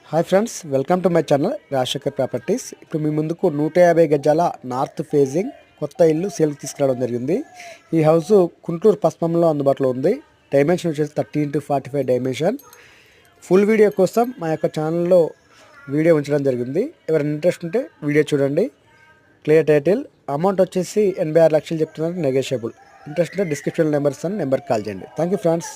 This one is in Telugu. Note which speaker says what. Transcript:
Speaker 1: Hi friends, welcome to my channel Rajasekhar properties. ఇప్పుడు మీ ముందుకు 150 గజాల నార్త్ ఫేజింగ్ కొత్త ఇల్లు సేల్కి తీసుకురావడం జరిగింది. ఈ హౌస్ గుంటూరు పశ్చిమంలో అందుబాటులో ఉంది. డైమెన్షన్ వచ్చేసి 30x45 డైమెన్షన్. ఫుల్ వీడియో కోసం మా యొక్క ఛానల్లో వీడియో ఉంచడం జరిగింది. ఎవరైనా ఇంట్రెస్ట్ ఉంటే వీడియో చూడండి. Clear title. అమౌంట్ వచ్చేసి 86 లక్షలు చెప్తున్నారు, నెగోషియబుల్. ఇంట్రెస్ట్ ఉంటే డిస్క్రిప్షన్ నెంబర్కి కాల్ చేయండి. Thank you friends.